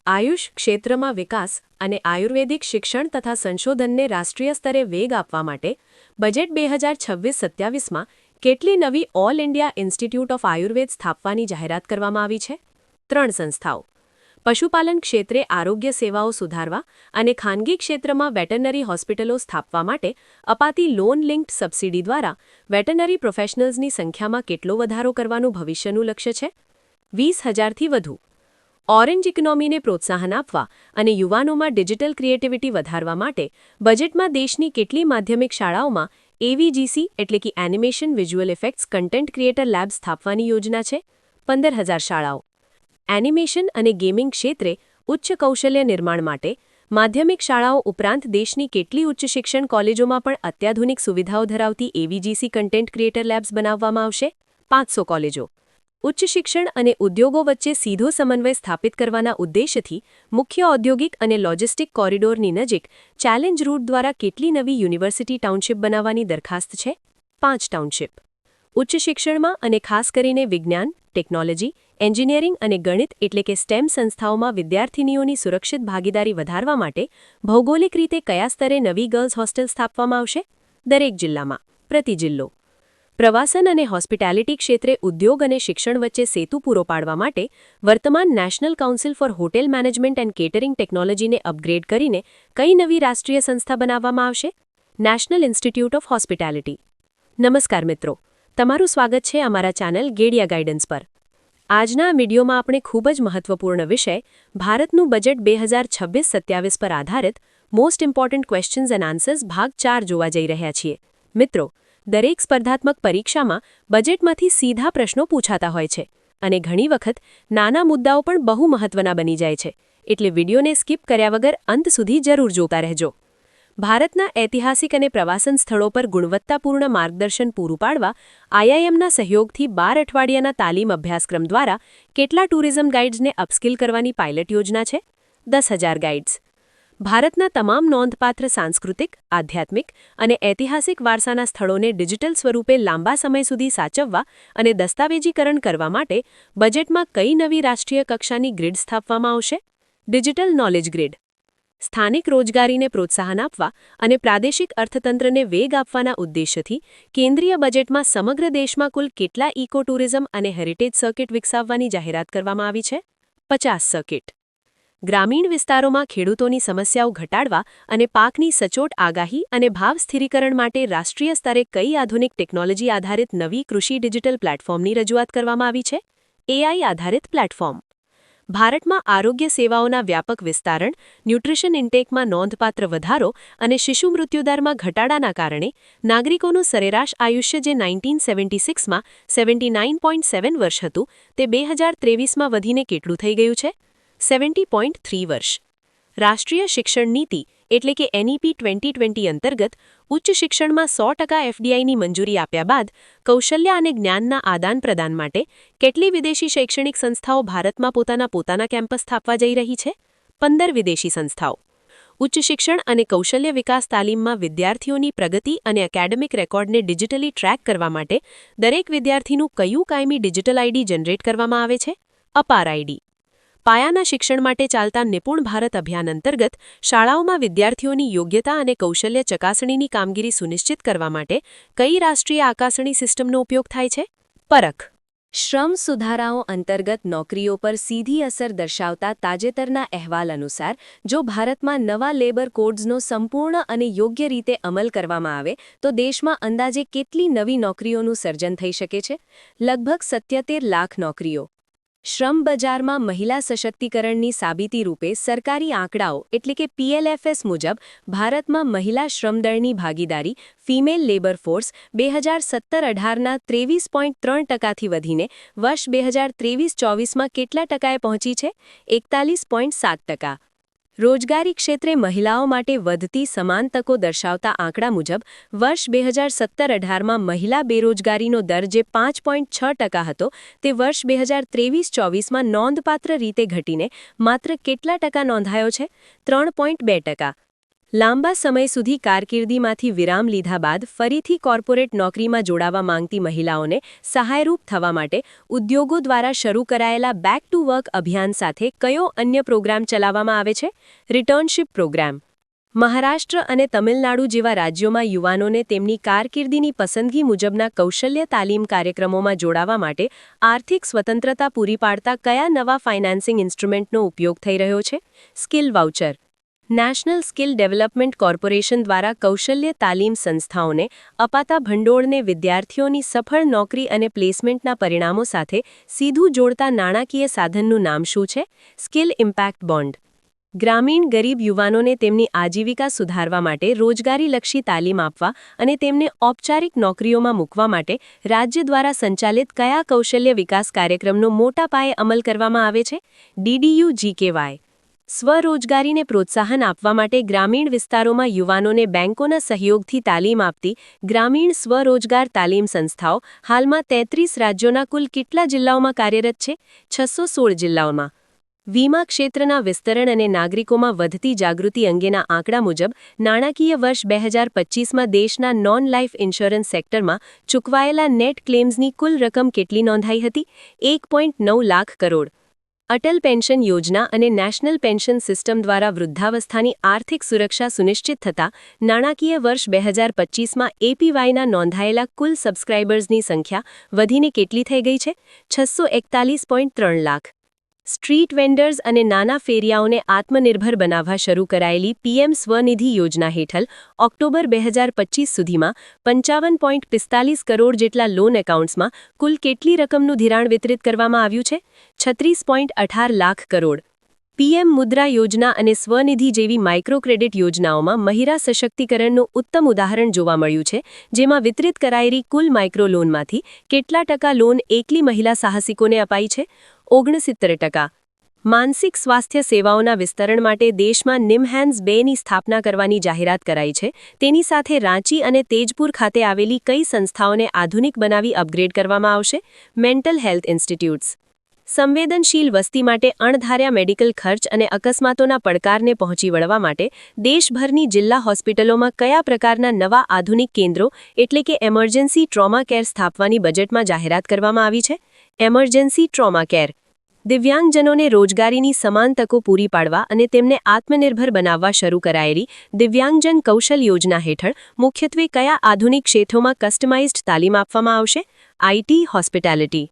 આયુષ ક્ષેત્રમાં વિકાસ અને આયુર્વેદિક શિક્ષણ તથા સંશોધનને રાષ્ટ્રીય સ્તરે વેગ આપવા માટે બજેટ 2026-27માં કેટલી નવી all India institute of Ayurveda સ્થાપવાની જાહેરાત કરવામાં આવી છે? 3 સંસ્થાઓ. પશુપાલન ક્ષેત્રે આરોગ્ય સેવાઓ સુધારવા અને ખાનગી ક્ષેત્રમાં વેટરનરી હોસ્પિટલો સ્થાપવા માટે અપાતી લોન લિંક્ડ સબસિડી દ્વારા વેટરનરી પ્રોફેશનલ્સની સંખ્યામાં કેટલો વધારો કરવાનું ભવિષ્યનું લક્ષ્ય છે? 20,000થી વધુ. ઓરેન્જ ઇકોનોમીને પ્રોત્સાહન આપવા અને યુવાનોમાં ડિજિટલ ક્રિએટિવિટી વધારવા માટે બજેટમાં દેશની કેટલી માધ્યમિક શાળાઓમાં એવીજીસી એટલે કે animation visual effects content creator lab સ્થાપવાની યોજના છે? 15,000 શાળાઓ. એનિમેશન અને ગેમિંગ ક્ષેત્રે ઉચ્ચ કૌશલ્ય નિર્માણ માટે માધ્યમિક શાળાઓ ઉપરાંત દેશની કેટલી ઉચ્ચ શિક્ષણ કોલેજોમાં પણ અત્યાધુનિક સુવિધાઓ ધરાવતી એવીજીસી કન્ટેન્ટ ક્રિએટર લેબ્સ બનાવવામાં આવશે? 500 કોલેજો. ઉચ્ચ શિક્ષણ અને ઉદ્યોગો વચ્ચે સીધો સમન્વય સ્થાપિત કરવાના ઉદ્દેશ્યથી મુખ્ય ઔદ્યોગિક અને લોજિસ્ટિક કોરિડોરની નજીક ચેલેન્જ રૂટ દ્વારા કેટલી નવી યુનિવર્સિટી ટાઉનશીપ બનાવવાની દરખાસ્ત છે? 5 ટાઉનશીપ. ઉચ્ચ શિક્ષણમાં અને ખાસ કરીને વિજ્ઞાન, ટેકનોલોજી, એન્જિનિયરિંગ અને ગણિત એટલે કે સ્ટેમ સંસ્થાઓમાં વિદ્યાર્થિનીઓની સુરક્ષિત ભાગીદારી વધારવા માટે ભૌગોલિક રીતે કયા સ્તરે નવી ગર્લ્સ હોસ્ટેલ સ્થાપવામાં આવશે? દરેક જિલ્લામાં. પ્રતિ જિલ્લો. પ્રવાસન અને હોસ્પિટાલિટી ક્ષેત્રે ઉદ્યોગ અને શિક્ષણ વચ્ચે સેતુ પૂરો પાડવા માટે વર્તમાન national council four hotel management and catering ટેકનોલોજીને અપગ્રેડ કરીને કઈ નવી રાષ્ટ્રીય સંસ્થા બનાવવામાં આવશે? National institute of hospitality. નમસ્કાર મિત્રો, તમારું સ્વાગત છે અમારા ચેનલ ગેડિયા ગાઈડન્સ પર. આજના આ વિડીયોમાં આપણે ખૂબ જ મહત્વપૂર્ણ વિષય ભારતનું બજેટ 2026-27 પર આધારિત most important questions and answers ભાગ 4 જોવા જઈ રહ્યા છીએ. મિત્રો, દરેક સ્પર્ધાત્મક પરીક્ષામાં બજેટમાંથી સીધા પ્રશ્નો પૂછાતા હોય છે અને ઘણી વખત નાના મુદ્દાઓ પણ બહુ મહત્વના બની જાય છે, એટલે વિડીયોને સ્કીપ કર્યા વગર અંત સુધી જરૂર જોતા રહેજો. ભારતના ઐતિહાસિક અને પ્રવાસન સ્થળો પર ગુણવત્તાપૂર્ણ માર્ગદર્શન પૂરું પાડવા આઈઆઈએમના સહયોગથી 12 અઠવાડિયાના તાલીમ અભ્યાસક્રમ દ્વારા કેટલા ટુરિઝમ ગાઈડ્સને અપસ્કિલ કરવાની પાયલટ યોજના છે? 10,000 ગાઈડ્સ. ભારતના તમામ નોંધપાત્ર સાંસ્કૃતિક, આધ્યાત્મિક અને ઐતિહાસિક વારસાના સ્થળોને ડિજિટલ સ્વરૂપે લાંબા સમય સુધી સાચવવા અને દસ્તાવેજીકરણ કરવા માટે બજેટમાં કઈ નવી રાષ્ટ્રીય કક્ષાની ગ્રીડ સ્થાપવામાં આવશે? Digital knowledge grid. સ્થાનિક રોજગારીને પ્રોત્સાહન આપવા અને પ્રાદેશિક અર્થતંત્રને વેગ આપવાના ઉદ્દેશ્યથી કેન્દ્રીય બજેટમાં સમગ્ર દેશમાં કુલ કેટલા ઇકો ટુરિઝમ અને હેરિટેજ સર્કિટ વિકસાવવાની જાહેરાત કરવામાં આવી છે? 50 સર્કિટ. ગ્રામીણ વિસ્તારોમાં ખેડૂતોની સમસ્યાઓ ઘટાડવા અને પાકની સચોટ આગાહી અને ભાવ સ્થિરીકરણ માટે રાષ્ટ્રીય સ્તરે કઈ આધુનિક ટેકનોલોજી આધારિત નવી કૃષિ ડિજિટલ પ્લેટફોર્મની રજૂઆત કરવામાં આવી છે? એઆઈ આધારિત પ્લેટફોર્મ. ભારતમાં આરોગ્ય સેવાઓના વ્યાપક વિસ્તારણ, ન્યુટ્રિશન ઇન્ટેકમાં નોંધપાત્ર વધારો અને શિશુ મૃત્યુદરમાં ઘટાડાના કારણે નાગરિકોનું સરેરાશ આયુષ્ય જે 1976માં 79.7 વર્ષ હતું તે 2023માં વધીને કેટલું થઈ ગયું છે? 70.3 વર્ષ. રાષ્ટ્રીય શિક્ષણ નીતિ એટલે કે એનઈપી 2020 અંતર્ગત ઉચ્ચ શિક્ષણમાં 100% એફડીઆઈની મંજૂરી આપ્યા બાદ કૌશલ્ય અને જ્ઞાનના આદાન પ્રદાન માટે કેટલી વિદેશી શૈક્ષણિક સંસ્થાઓ ભારતમાં પોતાના કેમ્પસ સ્થાપવા જઈ રહી છે? 15 વિદેશી સંસ્થાઓ. ઉચ્ચ શિક્ષણ અને કૌશલ્ય વિકાસ તાલીમમાં વિદ્યાર્થીઓની પ્રગતિ અને એકેડેમિક રેકોર્ડને ડિજિટલી ટ્રેક કરવા માટે દરેક વિદ્યાર્થીનું કયું કાયમી ડિજિટલ આઈડી જનરેટ કરવામાં આવે છે? અપાર આઈડી. પાયાના શિક્ષણ માટે ચાલતા નિપુણ ભારત અભિયાન અંતર્ગત શાળાઓમાં વિદ્યાર્થીઓની યોગ્યતા અને કૌશલ્ય ચકાસણીની કામગીરી સુનિશ્ચિત કરવા માટે કઈ રાષ્ટ્રીય આકાસણી સિસ્ટમનો ઉપયોગ થાય છે? પરખ. શ્રમ સુધારાઓ અંતર્ગત નોકરીઓ પર સીધી અસર દર્શાવતા તાજેતરના અહેવાલ અનુસાર જો ભારતમાં નવા લેબર કોડ્સનો સંપૂર્ણ અને યોગ્ય રીતે અમલ કરવામાં આવે તો દેશમાં અંદાજે કેટલી નવી નોકરીઓનું સર્જન થઈ શકે છે? લગભગ 77 લાખ નોકરીઓ. શ્રમ બજારમાં મહિલા સશક્તિકરણની સાબિતી રૂપે સરકારી આંકડાઓ એટલે કે પીએલએફએસ મુજબ ભારતમાં મહિલા શ્રમદળની ભાગીદારી ફિમેલ લેબર ફોર્સ 2017-18ના 23.3%થી વધીને વર્ષ 2023-24માં કેટલા ટકાએ પહોંચી છે? 41.7%. રોજગારી ક્ષેત્રે મહિલાઓ માટે વધતી સમાન તકો દર્શાવતા આંકડા મુજબ વર્ષ 2017-18માં મહિલા બેરોજગારીનો દર જે 5.6% હતો તે વર્ષ 2023-24માં નોંધપાત્ર રીતે ઘટીને માત્ર કેટલા ટકા નોંધાયો છે? 3.2%. લાંબા સમય સુધી કારકિર્દીમાંથી વિરામ લીધા બાદ ફરીથી કોર્પોરેટ નોકરીમાં જોડાવા માંગતી મહિલાઓને સહાયરૂપ થવા માટે ઉદ્યોગો દ્વારા શરૂ કરાયેલા બેક ટુ વર્ક અભિયાન સાથે કયો અન્ય પ્રોગ્રામ ચલાવવામાં આવે છે? રિટર્નશીપ પ્રોગ્રામ. મહારાષ્ટ્ર અને તમિલનાડુ જેવા રાજ્યોમાં યુવાનોને તેમની કારકિર્દીની પસંદગી મુજબના કૌશલ્ય તાલીમ કાર્યક્રમોમાં જોડાવા માટે આર્થિક સ્વતંત્રતા પૂરી પાડતા કયા નવા ફાઇનાન્સિંગ ઇન્સ્ટ્રુમેન્ટનો ઉપયોગ થઈ રહ્યો છે? Skill voucher. National skill development corporation દ્વારા કૌશલ્ય તાલીમ સંસ્થાઓને અપાતા ભંડોળને વિદ્યાર્થીઓની સફળ નોકરી અને પ્લેસમેન્ટના પરિણામો સાથે સીધું જોડતા નાણાકીય સાધનનું નામ શું છે? Skill impact bond. ગ્રામીણ ગરીબ યુવાનોને તેમની આજીવિકા સુધારવા માટે રોજગારીલક્ષી તાલીમ આપવા અને તેમને ઔપચારિક નોકરીઓમાં મૂકવા માટે રાજ્ય દ્વારા સંચાલિત કયા કૌશલ્ય વિકાસ કાર્યક્રમનો મોટા પાયે અમલ કરવામાં આવે છે? DDU-GKY. સ્વરોજગારીને પ્રોત્સાહન આપવા માટે ગ્રામીણ વિસ્તારોમાં યુવાનોને બેંકોના સહયોગથી તાલીમ આપતી ગ્રામીણ સ્વરોજગાર તાલીમ સંસ્થાઓ હાલમાં 33 રાજ્યોના કુલ કેટલા જિલ્લાઓમાં કાર્યરત છે? 616 જિલ્લાઓમાં. વીમા ક્ષેત્રના વિસ્તરણ અને નાગરિકોમાં વધતી જાગૃતિ અંગેના આંકડા મુજબ નાણાકીય વર્ષ 2025માં દેશના નોન લાઇફ ઇન્સ્યોરન્સ સેક્ટરમાં ચૂકવાયેલા નેટ ક્લેમ્સની કુલ રકમ કેટલી નોંધાઈ હતી? 1.9 લાખ કરોડ. અટલ પેન્શન યોજના અને નેશનલ પેન્શન સિસ્ટમ દ્વારા વૃદ્ધાવસ્થાની આર્થિક સુરક્ષા સુનિશ્ચિત થતાં નાણાકીય વર્ષ 2025માં APYના નોંધાયેલા કુલ સબસ્ક્રાઇબર્સની સંખ્યા વધીને કેટલી થઈ ગઈ છે? 641.3 લાખ. સ્ટ્રીટ વેન્ડર્સ અને નાના ફેરિયાઓને આત્મનિર્ભર બનાવવા શરૂ કરાયેલી PM સ્વનિધિ યોજના હેઠળ ઓક્ટોબર 2025 સુધીમાં 55.45 કરોડ જેટલા લોન એકાઉન્ટ્સમાં કુલ કેટલી રકમનું ધિરાણ વિતરિત કરવામાં આવ્યું છે? 36.18 લાખ કરોડ. PM મુદ્રા યોજના અને સ્વનિધિ જેવી માઇક્રો ક્રેડિટ યોજનાઓમાં મહિલા સશક્તિકરણનું ઉત્તમ ઉદાહરણ જોવા મળ્યું છે, જેમાં વિતરિત કરાયેલી કુલ માઇક્રો લોનમાંથી કેટલા ટકા લોન એકલી મહિલા સાહસિકોને અપાઈ છે? 69%. માનસિક સ્વાસ્થ્ય સેવાઓના વિસ્તરણ માટે દેશમાં નિમહેન્સ 2ની સ્થાપના કરવાની જાહેરાત કરાઈ છે. તેની સાથે રાંચી અને તેજપુર ખાતે આવેલી કઈ સંસ્થાઓને આધુનિક બનાવી અપગ્રેડ કરવામાં આવશે? Mental health institutes. સંવેદનશીલ વસ્તી માટે અણધાર્યા મેડિકલ ખર્ચ અને અકસ્માતોના પડકારને પહોંચી વળવા માટે દેશભરની જિલ્લા હોસ્પિટલોમાં કયા પ્રકારના નવા આધુનિક કેન્દ્રો એટલે કે એમર્જન્સી ટ્રોમા કેર સ્થાપવાની બજેટમાં જાહેરાત કરવામાં આવી છે? Emergency trauma care. દિવ્યાંગજનોને રોજગારીની સમાન તકો પૂરી પાડવા અને તેમને આત્મનિર્ભર બનાવવા શરૂ કરાયેલી દિવ્યાંગજન કૌશલ યોજના હેઠળ મુખ્યત્વે કયા આધુનિક ક્ષેત્રોમાં કસ્ટમાઇઝ્ડ તાલીમ આપવામાં આવશે? IT, hospitality.